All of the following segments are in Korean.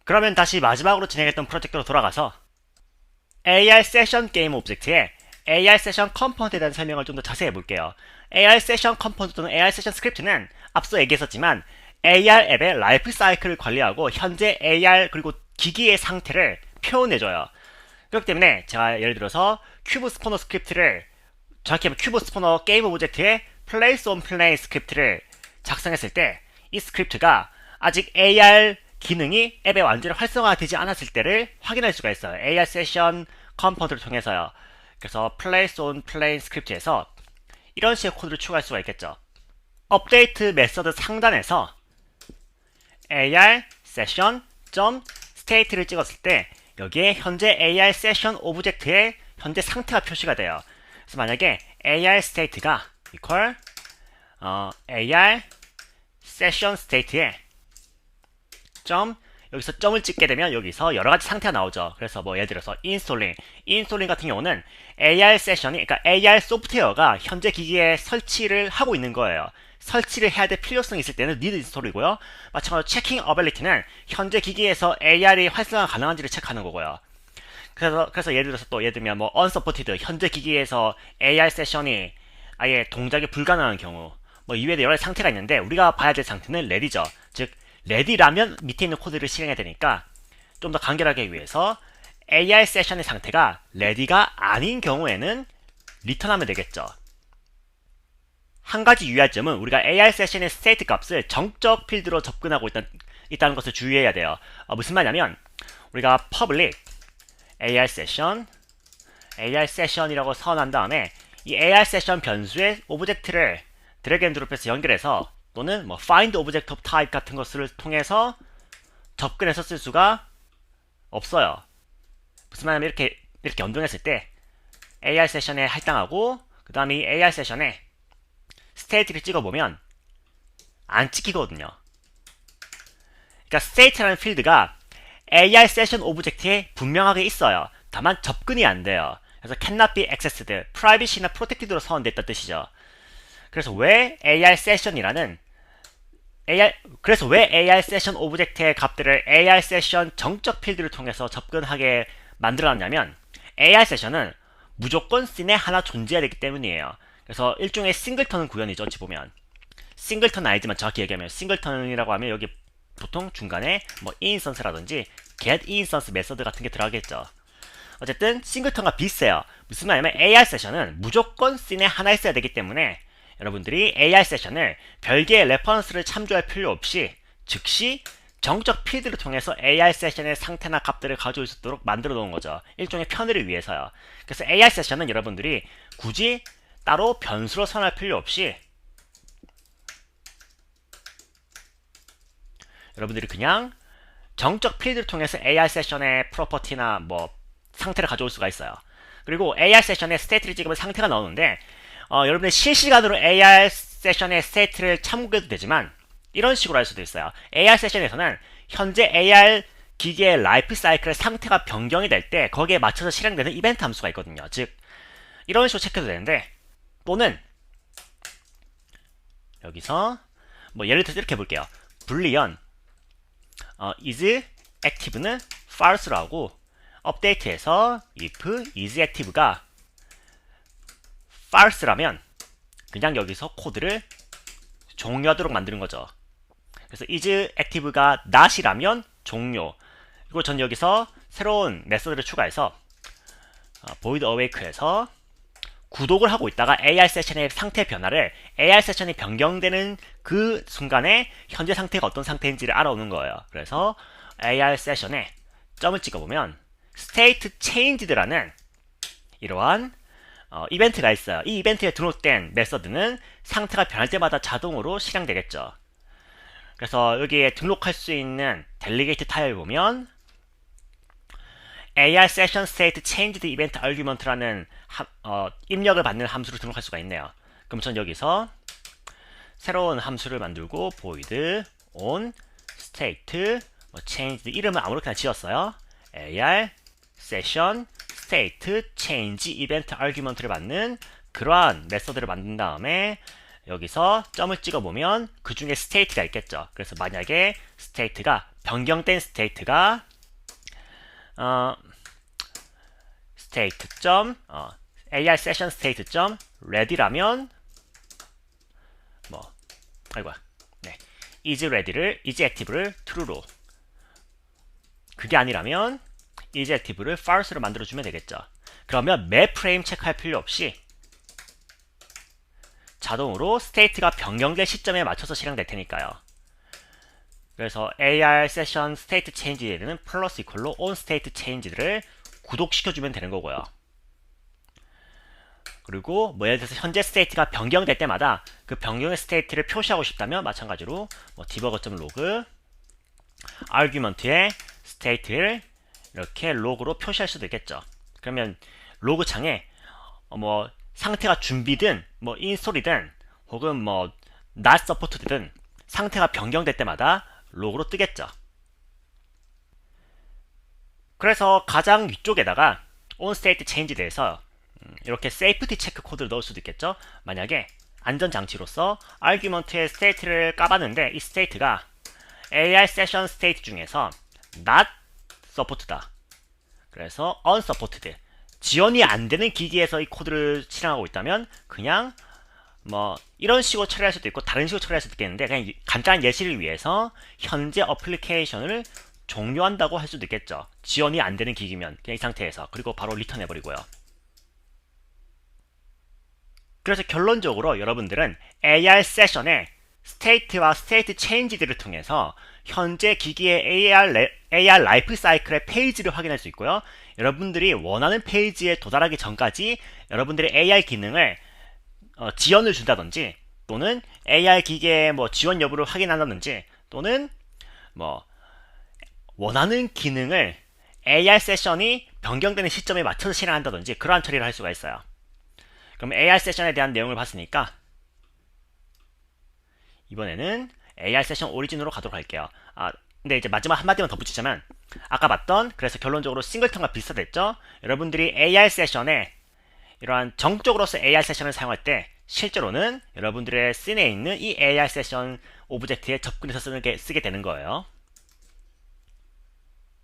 그러면 다시 마지막으로 진행했던 프로젝트로 돌아가서 AR 세션 게임 오브젝트에 AR 세션 컴포넌트에 대한 설명을 좀 더 자세히 해볼게요. AR 세션 컴포넌트 또는 AR 세션 스크립트는 앞서 얘기했었지만 AR 앱의 라이프 사이클을 관리하고 현재 AR 그리고 기기의 상태를 표현해줘요. 그렇기 때문에 제가 예를 들어서 큐브 스포너 스크립트를 정확히 하면 큐브 스포너 게임 오브젝트에 플레이스 온 플레인 스크립트를 작성했을 때 이 스크립트가 아직 AR 기능이 앱에 완전히 활성화되지 않았을 때를 확인할 수가 있어요. AR 세션 컴포넌트를 통해서요. 그래서 플레이스 온 플레인 스크립트에서 이런 식의 코드를 추가할 수가 있겠죠. 업데이트 메서드 상단에서 AR 세션 state를 찍었을 때 여기에 현재 AR 세션 오브젝트의 현재 상태가 표시가 돼요. 그래서 만약에 AR state가 equal AR 세션 state에 여기서 점을 찍게 되면 여기서 여러가지 상태가 나오죠. 그래서 뭐 예를 들어서 인스톨링 같은 경우는 AR 세션이 그러니까 AR 소프트웨어가 현재 기기에 설치를 하고 있는 거예요. 설치를 해야 될 필요성이 있을 때는 need install이고요. 마찬가지로 checking ability는 현재 기기에서 AR이 활성화 가능한지를 체크하는 거고요. 그래서 예를 들어서 또 예를 들면 뭐 unsupported 현재 기기에서 AR 세션이 아예 동작이 불가능한 경우 뭐 이외에도 여러 가지 상태가 있는데 우리가 봐야 될 상태는 ready죠. 즉 ready라면 밑에 있는 코드를 실행해야 되니까 좀 더 간결하게 하기 위해서 AR 세션의 상태가 ready가 아닌 경우에는 return하면 되겠죠. 한 가지 유의할 점은 우리가 AR 세션의 state 값을 정적 필드로 접근하고 있다는 것을 주의해야 돼요. 무슨 말이냐면 우리가 public AR 세션이라고 선언한 다음에 이 AR 세션 변수의 오브젝트를 드래그 앤 드롭해서 연결해서 또는 뭐 find object of type 같은 것을 통해서 접근해서 쓸 수가 없어요. 무슨 말이냐면 이렇게 연동했을 때 AR 세션에 할당하고 그 다음에 이 AR 세션에 state를 찍어보면 안 찍히거든요. 그러니까 state라는 필드가 AR 세션 오브젝트에 분명하게 있어요. 다만 접근이 안 돼요. 그래서 cannot be accessed, privacy나 protected로 선언됐다는 뜻이죠. 그래서 왜 AR 세션이라는 그래서 왜 AR 세션 오브젝트의 값들을 AR 세션 정적 필드를 통해서 접근하게 만들어놨냐면 AR 세션은 무조건 씬에 하나 존재해야 되기 때문이에요. 그래서 일종의 싱글턴 구현이죠. 어찌 보면 싱글턴은 아니지만 정확히 얘기하면 싱글턴이라고 하면 여기 보통 중간에 뭐 인스턴스라든지 get instance 메서드 같은 게 들어가겠죠. 어쨌든 싱글턴과 비슷해요. 무슨 말이냐면 AR 세션은 무조건 씬에 하나 있어야 되기 때문에 여러분들이 AR 세션을 별개의 레퍼런스를 참조할 필요 없이 즉시 정적 필드를 통해서 AR 세션의 상태나 값들을 가져올 수 있도록 만들어 놓은 거죠. 일종의 편의를 위해서요. 그래서 AR 세션은 여러분들이 굳이 따로 변수로 선언할 필요 없이 여러분들이 그냥 정적 필드를 통해서 AR 세션의 프로퍼티나 뭐 상태를 가져올 수가 있어요. 그리고 AR 세션에 스테이트를 찍으면 상태가 나오는데 여러분들 실시간으로 AR 세션의 스테이트를 참고해도 되지만 이런 식으로 할 수도 있어요. AR 세션에서는 현재 AR 기기의 라이프 사이클의 상태가 변경이 될 때 거기에 맞춰서 실행되는 이벤트 함수가 있거든요. 즉 이런 식으로 체크해도 되는데 또는 여기서 뭐 예를 들어서 이렇게 해볼게요. 불리언 is active는 false로 하고 업데이트에서 if is active가 false라면 그냥 여기서 코드를 종료하도록 만드는 거죠. 그래서 is active가 not이라면 종료. 그리고 전 여기서 새로운 메서드를 추가해서 void awake에서 구독을 하고 있다가 AR 세션의 상태 변화를 AR 세션이 변경되는 그 순간에 현재 상태가 어떤 상태인지를 알아오는 거예요. 그래서 AR 세션에 점을 찍어보면 state changed라는 이러한 이벤트가 있어요. 이 이벤트에 등록된 메서드는 상태가 변할 때마다 자동으로 실행되겠죠. 그래서 여기에 등록할 수 있는 델리게이트 타입을 보면 AR session state changed event argument라는 입력을 받는 함수를 등록할 수가 있네요. 그럼 전 여기서 새로운 함수를 만들고 void on state changed 이름은 아무렇게나 지었어요. AR session state change event argument를 받는 그러한 메서드를 만든 다음에 여기서 점을 찍어보면 그 중에 state가 있겠죠. 그래서 만약에 state가 변경된 스테이트가 state. AR session state. ready라면 네, is active를 true로, 그게 아니라면 is active를 false로 만들어주면 되겠죠. 그러면 매 프레임 체크할 필요 없이 자동으로 스테이트가 변경될 시점에 맞춰서 실행될 테니까요. 그래서 AR 세션 스테이트 체인지에는 플러스 이퀄로 on 스테이트 체인지들을 구독시켜주면 되는 거고요. 그리고 예를 들어서 현재 스테이트가 변경될 때마다 그 변경의 스테이트를 표시하고 싶다면 마찬가지로 debugger.log argument에 스테이트를 이렇게 로그로 표시할 수도 있겠죠. 그러면 로그 창에 상태가 준비든 인스톨이든 혹은 not supported든 상태가 변경될 때마다 로그로 뜨겠죠. 그래서 가장 위쪽에다가 onState change에 대해서 이렇게 safety 체크 코드를 넣을 수도 있겠죠. 만약에 안전장치로서 argument의 state를 까봤는데 이 state가 AR session state 중에서 not supported다. 그래서 unsupported, 지원이 안 되는 기기에서 이 코드를 실행하고 있다면 그냥 이런 식으로 처리할 수도 있고 다른 식으로 처리할 수도 있겠는데, 그냥 간단한 예시를 위해서 현재 어플리케이션을 종료한다고 할 수도 있겠죠. 지원이 안 되는 기기면 그냥 이 상태에서, 그리고 바로 리턴 해버리고요. 그래서 결론적으로 여러분들은 AR 세션의 스테이트와 스테이트 체인지들을 통해서 현재 기기의 AR 라이프 사이클의 페이지를 확인할 수 있고요. 여러분들이 원하는 페이지에 도달하기 전까지 여러분들의 AR 기능을 지연을 준다든지, 또는 AR 기계의 지원 여부를 확인한다든지, 또는 원하는 기능을 AR 세션이 변경되는 시점에 맞춰서 실행한다든지 그러한 처리를 할 수가 있어요. 그럼 AR 세션에 대한 내용을 봤으니까 이번에는 AR 세션 오리진으로 가도록 할게요. 근데 이제 마지막 한마디만 덧붙이자면, 아까 봤던, 그래서 결론적으로 싱글턴과 비슷했죠. 여러분들이 AR 세션에 이러한 정적으로서 AR 세션을 사용할 때 실제로는 여러분들의 씬에 있는 이 AR 세션 오브젝트에 접근해서 쓰게 되는 거예요.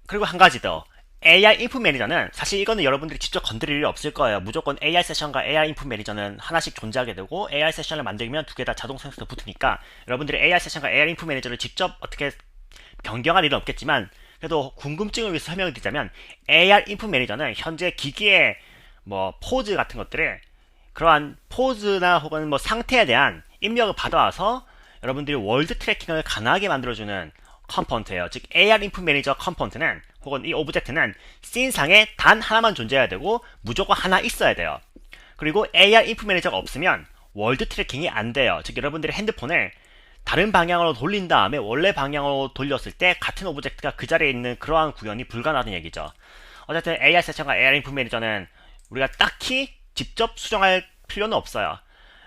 그리고 한 가지 더, AR 인풋 매니저는 사실 이거는 여러분들이 직접 건드릴 일이 없을 거예요. 무조건 AR 세션과 AR 인풋 매니저는 하나씩 존재하게 되고, AR 세션을 만들면 두 개 다 자동 생성도 붙으니까 여러분들이 AR 세션과 AR 인풋 매니저를 직접 어떻게 변경할 일은 없겠지만, 그래도 궁금증을 위해서 설명을 드리자면, AR 인풋 매니저는 현재 기기의 포즈 같은 것들을, 그러한 포즈나 혹은 상태에 대한 입력을 받아와서 여러분들이 월드 트래킹을 가능하게 만들어주는 컴포넌트예요. 즉 AR 인풋 매니저 컴포넌트는, 혹은 이 오브젝트는 씬상에 단 하나만 존재해야 되고 무조건 하나 있어야 돼요. 그리고 AR 인풋 매니저가 없으면 월드 트래킹이 안 돼요. 즉 여러분들이 핸드폰을 다른 방향으로 돌린 다음에 원래 방향으로 돌렸을 때 같은 오브젝트가 그 자리에 있는 그러한 구현이 불가능하다는 얘기죠. 어쨌든 AR 세션과 AR 인풋 매니저는 우리가 딱히 직접 수정할 필요는 없어요.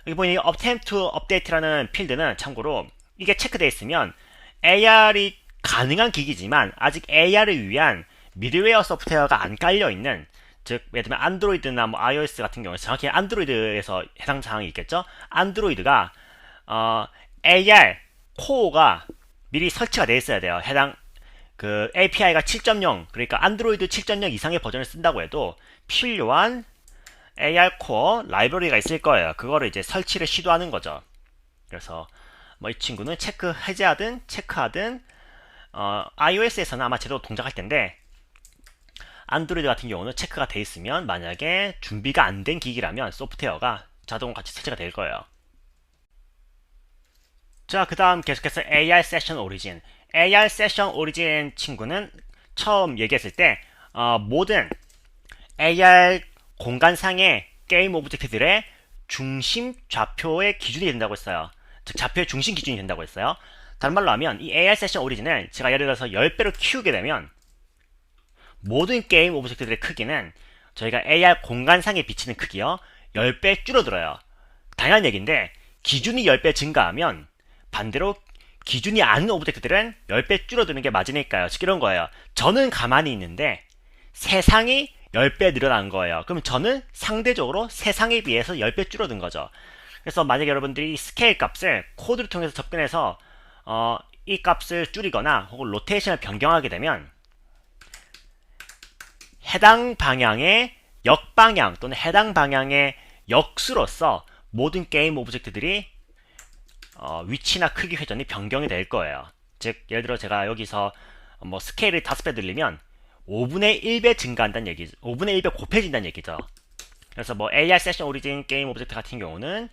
여기 보니 attempt to update라는 필드는 참고로 이게 체크되어 있으면 AR이 가능한 기기지만 아직 AR을 위한 미드웨어 소프트웨어가 안 깔려있는, 즉 예를 들면 안드로이드나 iOS 같은 경우에 정확히 안드로이드에서 해당 사항이 있겠죠. 안드로이드가 AR 코어가 미리 설치가 되어 있어야 돼요. 해당 그 API가 7.0, 그러니까 안드로이드 7.0 이상의 버전을 쓴다고 해도 필요한 AR 코어 라이브러리가 있을 거예요. 그거를 이제 설치를 시도하는 거죠. 그래서 이 친구는 해제하든 체크하든 iOS에서는 아마 제대로 동작할 텐데, 안드로이드 같은 경우는 체크가 돼 있으면 만약에 준비가 안 된 기기라면 소프트웨어가 자동으로 같이 설치가 될 거예요. 자, 그 다음 계속해서 AR 세션 오리진. AR 세션 오리진 친구는 처음 얘기했을 때 모든 AR 공간상의 게임 오브젝트들의 중심 좌표의 기준이 된다고 했어요. 즉 좌표의 중심 기준이 된다고 했어요. 다른 말로 하면 이 AR 세션 오리진을 제가 예를 들어서 10배로 키우게 되면 모든 게임 오브젝트들의 크기는 저희가 AR 공간상에 비치는 크기요 10배 줄어들어요. 당연한 얘기인데 기준이 10배 증가하면 반대로 기준이 아닌 오브젝트들은 10배 줄어드는 게 맞으니까요. 즉 이런 거예요. 저는 가만히 있는데 세상이 10배 늘어난 거예요. 그럼 저는 상대적으로 세상에 비해서 10배 줄어든 거죠. 그래서 만약에 여러분들이 스케일 값을 코드를 통해서 접근해서 이 값을 줄이거나 혹은 로테이션을 변경하게 되면 해당 방향의 역방향 또는 해당 방향의 역수로서 모든 게임 오브젝트들이 위치나 크기 회전이 변경이 될 거예요. 즉 예를 들어 제가 여기서 뭐 스케일을 5배 늘리면 5분의 1배 증가한다는 얘기죠. 5분의 1배 곱해진다는 얘기죠. 그래서 뭐 AR 세션 오리진 게임 오브젝트 같은 경우는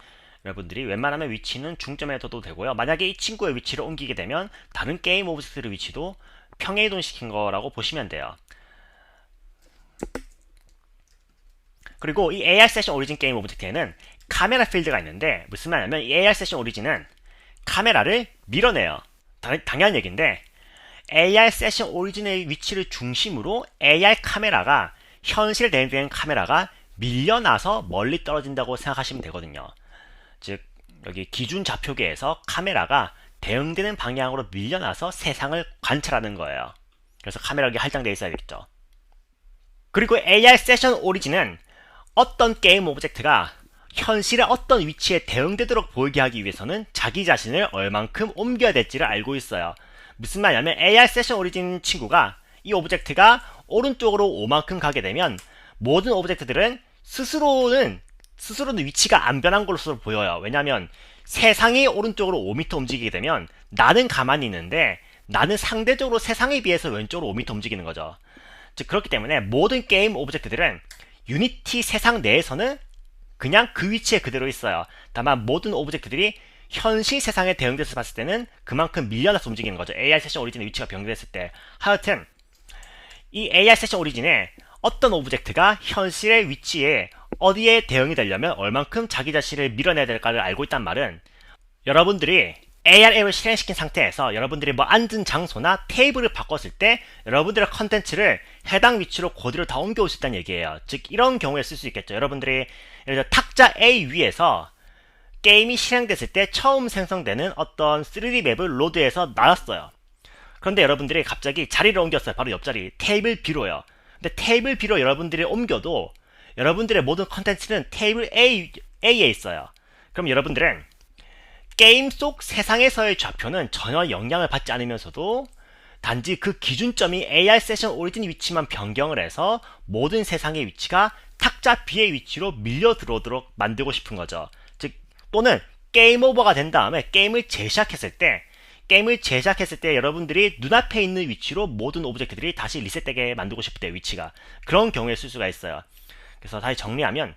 여러분들이 웬만하면 위치는 중점에 둬도 되고요. 만약에 이 친구의 위치를 옮기게 되면 다른 게임 오브젝트의 위치도 평행이동시킨 거라고 보시면 돼요. 그리고 이 AR 세션 오리진 게임 오브젝트에는 카메라 필드가 있는데 무슨 말이냐면 이 AR 세션 오리진은 카메라를 밀어내요. 당연한 얘기인데 AR 세션 오리진의 위치를 중심으로 AR 카메라가 현실에 대응되는 카메라가 밀려나서 멀리 떨어진다고 생각하시면 되거든요. 즉 여기 기준 좌표계에서 카메라가 대응되는 방향으로 밀려나서 세상을 관찰하는 거예요. 그래서 카메라가 할당되어 있어야겠죠. 그리고 AR 세션 오리진은 어떤 게임 오브젝트가 현실의 어떤 위치에 대응되도록 보이게 하기 위해서는 자기 자신을 얼만큼 옮겨야 될지를 알고 있어요. 무슨 말이냐면 AR 세션 오리진 친구가 이 오브젝트가 오른쪽으로 5만큼 가게 되면 모든 오브젝트들은 스스로는 위치가 안 변한 것으로 보여요. 왜냐하면 세상이 오른쪽으로 5m 움직이게 되면 나는 가만히 있는데 나는 상대적으로 세상에 비해서 왼쪽으로 5m 움직이는 거죠. 즉 그렇기 때문에 모든 게임 오브젝트들은 유니티 세상 내에서는 그냥 그 위치에 그대로 있어요. 다만 모든 오브젝트들이 현실 세상에 대응돼서 봤을 때는 그만큼 밀려나서 움직이는 거죠. AR 세션 오리진의 위치가 변경됐을 때. 하여튼 이 AR 세션 오리진에 어떤 오브젝트가 현실의 위치에 어디에 대응이 되려면 얼만큼 자기 자신을 밀어내야 될까를 알고 있단 말은 여러분들이 AR 앱을 실행시킨 상태에서 여러분들이 뭐 앉은 장소나 테이블을 바꿨을 때 여러분들의 컨텐츠를 해당 위치로 그대로 다 옮겨올 수 있다는 얘기예요. 즉 이런 경우에 쓸 수 있겠죠. 여러분들이 예를 들어 탁자 A 위에서 게임이 실행됐을 때 처음 생성되는 어떤 3D 맵을 로드해서 나왔어요. 그런데 여러분들이 갑자기 자리를 옮겼어요. 바로 옆자리 테이블 B로요. 근데 테이블 B로 여러분들이 옮겨도 여러분들의 모든 컨텐츠는 테이블 A에 있어요. 그럼 여러분들은 게임 속 세상에서의 좌표는 전혀 영향을 받지 않으면서도 단지 그 기준점이 AR 세션 오리진 위치만 변경을 해서 모든 세상의 위치가 탁자 B의 위치로 밀려 들어오도록 만들고 싶은 거죠. 즉 또는 게임 오버가 된 다음에 게임을 재시작했을 때 여러분들이 눈앞에 있는 위치로 모든 오브젝트들이 다시 리셋되게 만들고 싶을 때 위치가 그런 경우에 쓸 수가 있어요. 그래서 다시 정리하면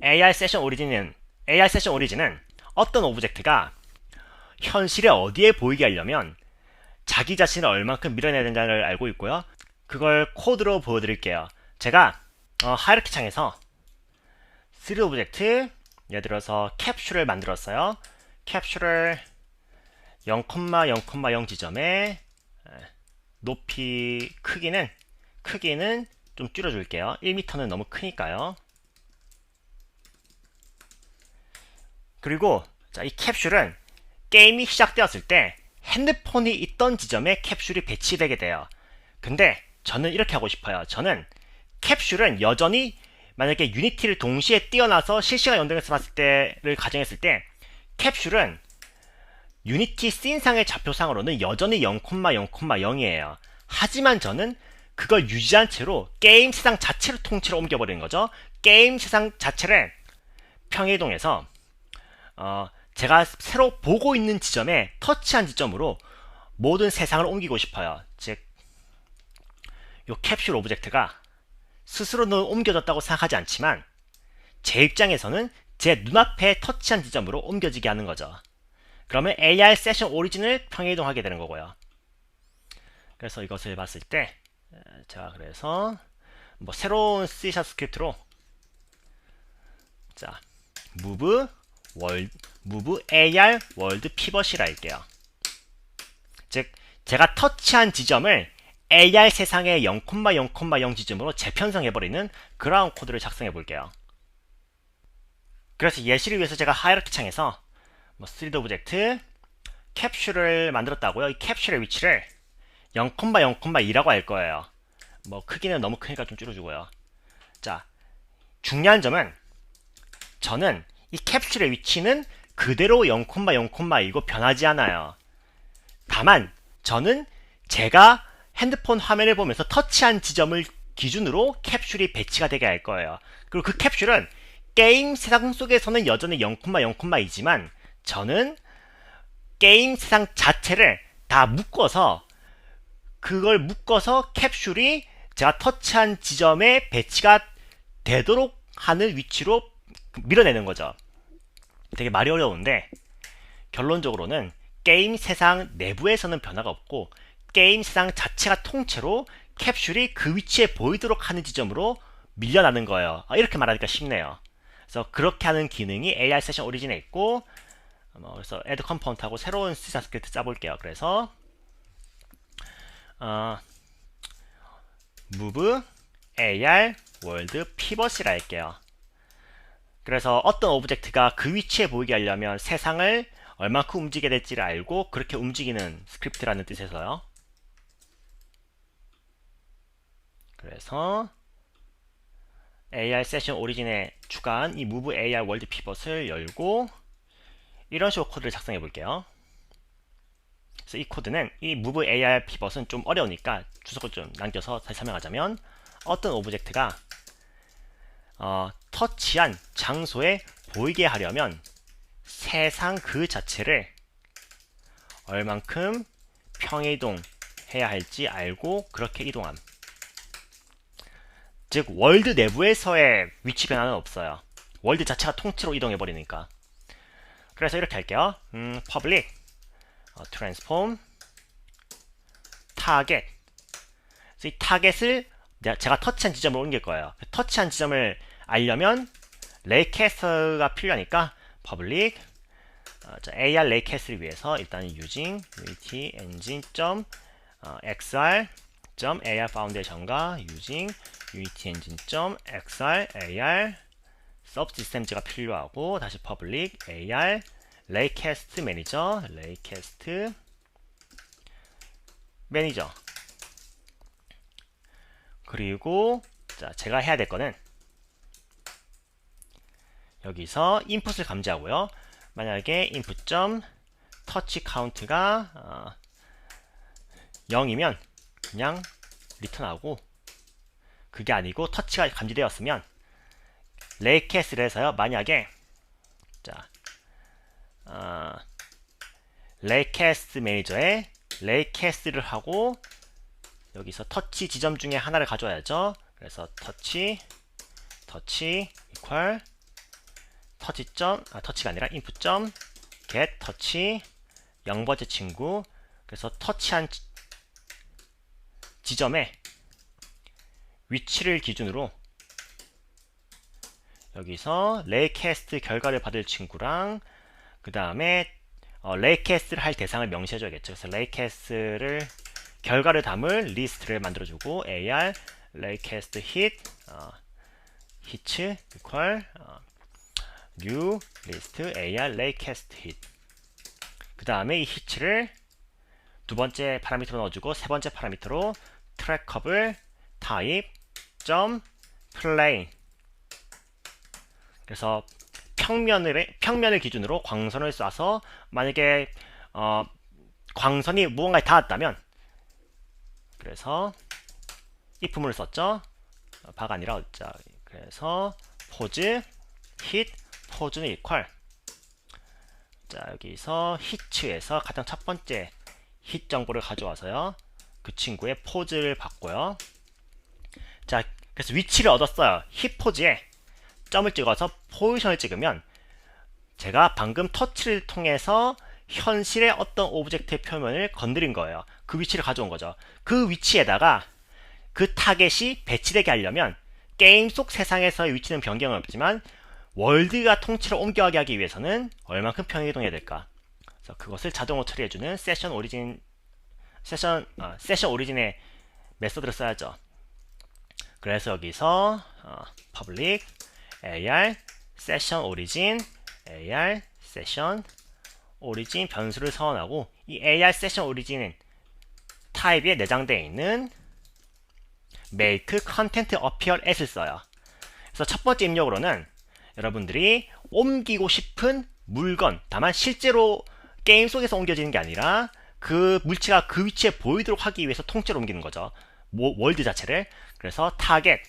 AR 세션 오리진은 어떤 오브젝트가 현실에 어디에 보이게 하려면 자기 자신을 얼만큼 밀어내야 된다를 알고 있고요. 그걸 코드로 보여드릴게요. 제가 하이라키 창에서 3D 오브젝트 예를 들어서 캡슐을 만들었어요. 캡슐을 0,0,0 지점에 높이 크기는 좀 줄여줄게요. 1m는 너무 크니까요. 그리고 자, 이 캡슐은 게임이 시작되었을 때 핸드폰이 있던 지점에 캡슐이 배치되게 돼요. 근데 저는 이렇게 하고 싶어요. 저는 캡슐은 여전히 만약에 유니티를 동시에 띄어놔서 실시간 연동해서 봤을 때를 가정했을 때 캡슐은 유니티 씬상의 좌표상으로는 여전히 0,0,0이에요. 하지만 저는 그걸 유지한 채로 게임 세상 자체를 통째로 옮겨버리는 거죠. 게임 세상 자체를 평행이동해서 제가 새로 보고 있는 지점에 터치한 지점으로 모든 세상을 옮기고 싶어요. 즉, 이 캡슐 오브젝트가 스스로는 옮겨졌다고 생각하지 않지만 제 입장에서는 제 눈앞에 터치한 지점으로 옮겨지게 하는 거죠. 그러면 AR 세션 오리진을 평행이동하게 되는 거고요. 그래서 이것을 봤을 때 제가 그래서 뭐 새로운 C# 스크립트로 자 move AR 월드 피벗이라 할게요. 즉 제가 터치한 지점을 AR 세상의 0,0,0 지점으로 재편성해버리는 그러한 코드를 작성해 볼게요. 그래서 예시를 위해서 제가 하이라키 창에서 3D 오브젝트 캡슐을 만들었다고요. 이 캡슐의 위치를 0,0,2라고 할 거예요. 뭐 크기는 너무 크니까 좀 줄여주고요. 자, 중요한 점은 저는 이 캡슐의 위치는 그대로 0,0,2이고 변하지 않아요. 다만 저는 제가 핸드폰 화면을 보면서 터치한 지점을 기준으로 캡슐이 배치가 되게 할 거예요. 그리고 그 캡슐은 게임 세상 속에서는 여전히 0,0,2지만 저는 게임 세상 자체를 다 묶어서 그걸 묶어서 캡슐이 제가 터치한 지점에 배치가 되도록 하는 위치로 밀어내는 거죠. 되게 말이 어려운데 결론적으로는 게임 세상 내부에서는 변화가 없고 게임 세상 자체가 통째로 캡슐이 그 위치에 보이도록 하는 지점으로 밀려나는 거예요. 이렇게 말하니까 쉽네요. 그래서 그렇게 하는 기능이 AI 세션 오리진에 있고 그래서 add component하고 새로운 C# 스크립트 짜볼게요. 그래서 move AR world pivot이라 할게요. 그래서 어떤 오브젝트가 그 위치에 보이게 하려면 세상을 얼마큼 움직이게 될지를 알고 그렇게 움직이는 스크립트라는 뜻에서요. 그래서 AR 세션 오리진에 추가한 이 move AR world pivot을 열고 이런 식으로 코드를 작성해 볼게요. 그래서 이 코드는 이 move AR pivot은 좀 어려우니까 주석을 좀 남겨서 다시 설명하자면 어떤 오브젝트가 터치한 장소에 보이게 하려면 세상 그 자체를 얼만큼 평이동해야 할지 알고 그렇게 이동함. 즉 월드 내부에서의 위치 변화는 없어요. 월드 자체가 통째로 이동해 버리니까. 그래서 이렇게 할게요. public transform target. 그래서 이 타겟을 제가 터치한 지점으로 옮길 거예요. 터치한 지점을 알려면 레이캐스가 필요하니까 public AR 레이캐스를 위해서 일단 using unity engine.xr.ar foundation과 using unity engine.xr AR subsystems가 필요하고 다시 public AR 레이캐스트 매니저 레이캐스트 매니저 그리고 자 제가 해야 될 거는 여기서 인풋을 감지하고요. 만약에 input.touch count가 0이면 그냥 리턴하고 그게 아니고 터치가 감지되었으면 레이캐스를 해서요. 만약에 자 레이캐스트 매니저에 레이캐스를 하고 여기서 터치 지점 중에 하나를 가져와야죠. 그래서 터치 equal 터치가 아니라 input.get touch 0번째 친구. 그래서 터치한 지점의 위치를 기준으로 여기서 레이캐스트 결과를 받을 친구랑 그 다음에 레이캐스트를 할 대상을 명시해줘야겠죠. 그래서 레이캐스트를 결과를 담을 리스트를 만들어주고 AR 레이캐스트 hit hits equal new list AR 레이캐스트 hit. 그 다음에 이 hit를 두 번째 파라미터로 넣어주고 세 번째 파라미터로 트랙커블 type plane. 그래서 평면을 기준으로 광선을 쏴서 만약에 광선이 무언가에 닿았다면 그래서 if문을 썼죠. 바가 아니라 어짜. 그래서 pose hit pose는 equal 자 여기서 hit에서 가장 첫 번째 hit 정보를 가져와서요. 그 친구의 포즈를 받고요. 자 그래서 위치를 얻었어요. hit 포즈에 점을 찍어서 포지션을 찍으면 제가 방금 터치를 통해서 현실의 어떤 오브젝트의 표면을 건드린 거예요. 그 위치를 가져온 거죠. 그 위치에다가 그 타겟이 배치되게 하려면 게임 속 세상에서의 위치는 변경은 없지만 월드가 통째로 옮겨가게 하기 위해서는 얼만큼 평이동해야 될까? 그래서 그것을 자동으로 처리해주는 세션 오리진의 메서드를 써야죠. 그래서 여기서 public AR session origin AR session origin 변수를 선언하고 이 AR session origin은 타입에 내장되어 있는 make content appear as를 써요. 그래서 첫 번째 입력으로는 여러분들이 옮기고 싶은 물건, 다만 실제로 게임 속에서 옮겨지는 게 아니라 그 물체가 그 위치에 보이도록 하기 위해서 통째로 옮기는 거죠. 월드 자체를. 그래서 타겟,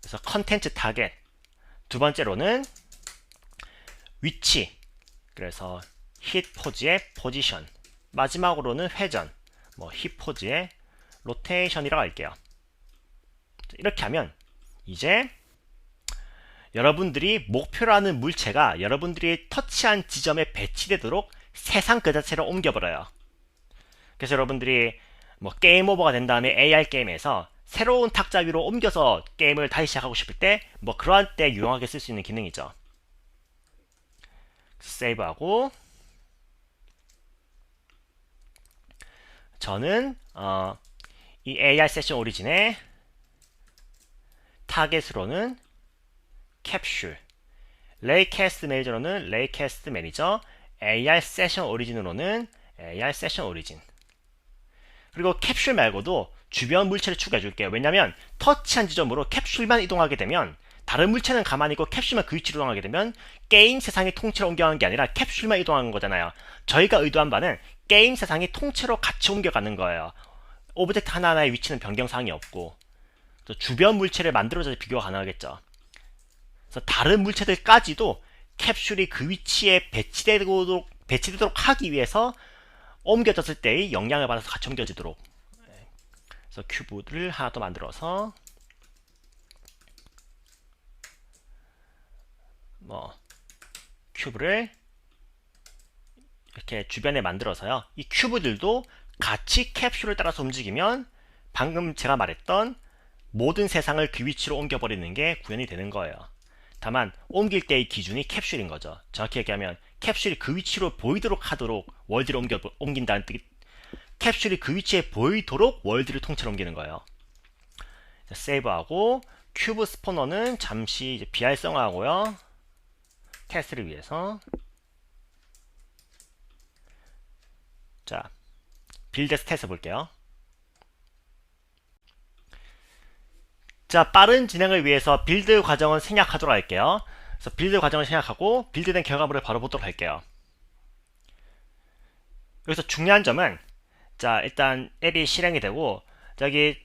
그래서 컨텐츠 타겟. 두 번째로는 위치, 그래서 힛 포즈의 포지션. 마지막으로는 회전, 뭐 힛 포즈의 로테이션이라고 할게요. 이렇게 하면 이제 여러분들이 목표라는 물체가 여러분들이 터치한 지점에 배치되도록 세상 그 자체를 옮겨버려요. 그래서 여러분들이 뭐 게임 오버가 된 다음에 AR 게임에서 새로운 탁자 위로 옮겨서 게임을 다시 시작하고 싶을 때 뭐 그러한 때 유용하게 쓸 수 있는 기능이죠. 세이브하고 저는 이 AR 세션 오리진의 타겟으로는 캡슐, 레이캐스트 매니저로는 레이캐스트 매니저, AR 세션 오리진으로는 AR 세션 오리진. 그리고 캡슐 말고도 주변 물체를 추가해 줄게요. 왜냐면 터치한 지점으로 캡슐만 이동하게 되면 다른 물체는 가만히 있고 캡슐만 그 위치로 이동하게 되면 게임 세상이 통째로 옮겨가는 게 아니라 캡슐만 이동하는 거잖아요. 저희가 의도한 바는 게임 세상이 통째로 같이 옮겨가는 거예요. 오브젝트 하나하나의 위치는 변경사항이 없고 또 주변 물체를 만들어줘야 비교가 가능하겠죠. 그래서 다른 물체들까지도 캡슐이 그 위치에 배치되도록 하기 위해서 옮겨졌을 때의 영향을 받아서 같이 옮겨지도록. 그래서 큐브를 하나 더 만들어서 큐브를 이렇게 주변에 만들어서요. 이 큐브들도 같이 캡슐을 따라서 움직이면 방금 제가 말했던 모든 세상을 그 위치로 옮겨버리는 게 구현이 되는 거예요. 다만 옮길 때의 기준이 캡슐인 거죠. 정확히 얘기하면 캡슐이 그 위치로 보이도록 하도록 월드를 옮긴다는 뜻. 캡슐이 그 위치에 보이도록 월드를 통째로 옮기는 거예요. 자, 세이브하고 큐브 스포너는 잠시 이제 비활성화하고요. 테스트를 위해서 자 빌드 테스트 볼게요. 자, 빠른 진행을 위해서 빌드 과정은 생략하도록 할게요. 그래서 빌드 과정을 생략하고 빌드된 결과물을 바로 보도록 할게요. 여기서 중요한 점은 자, 일단 앱이 실행이 되고 저기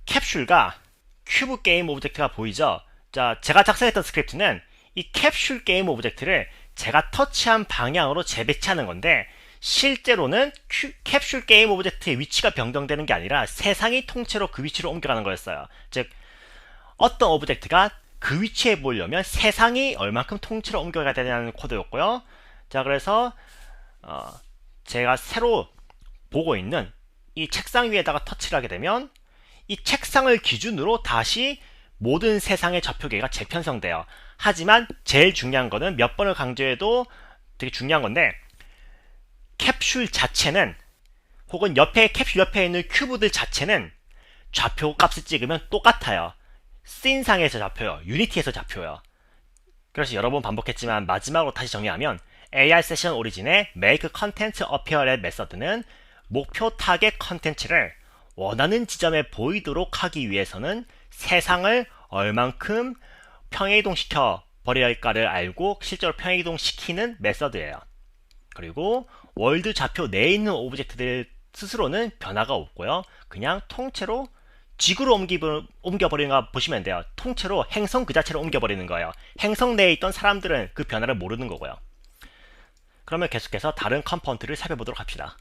캡슐과 큐브 게임 오브젝트가 보이죠? 자, 제가 작성했던 스크립트는 이 캡슐 게임 오브젝트를 제가 터치한 방향으로 재배치하는 건데 실제로는 캡슐 게임 오브젝트의 위치가 변경되는 게 아니라 세상이 통째로 그 위치로 옮겨가는 거였어요. 즉 어떤 오브젝트가 그 위치에 보려면 세상이 얼만큼 통째로 옮겨가야 되냐는 코드였고요. 자, 그래서 제가 새로 보고 있는 이 책상 위에다가 터치를 하게 되면 이 책상을 기준으로 다시 모든 세상의 좌표계가 재편성돼요. 하지만 제일 중요한 거는 몇 번을 강조해도 되게 중요한 건데 캡슐 자체는 혹은 캡슐 옆에 있는 큐브들 자체는 좌표 값을 찍으면 똑같아요. 씬상에서 잡혀요. 유니티에서 잡혀요. 그래서 여러 번 반복했지만 마지막으로 다시 정리하면 AR 세션 오리진의 make content appear at 메서드는 목표 타겟 컨텐츠를 원하는 지점에 보이도록 하기 위해서는 세상을 얼만큼 평행이동시켜 버려야 할까를 알고 실제로 평행이동시키는 메서드예요. 그리고 월드 좌표 내에 있는 오브젝트들 스스로는 변화가 없고요. 그냥 통째로 지구로 옮겨버리는 거 보시면 돼요. 통째로 행성 그 자체로 옮겨버리는 거예요. 행성 내에 있던 사람들은 그 변화를 모르는 거고요. 그러면 계속해서 다른 컴포넌트를 살펴보도록 합시다.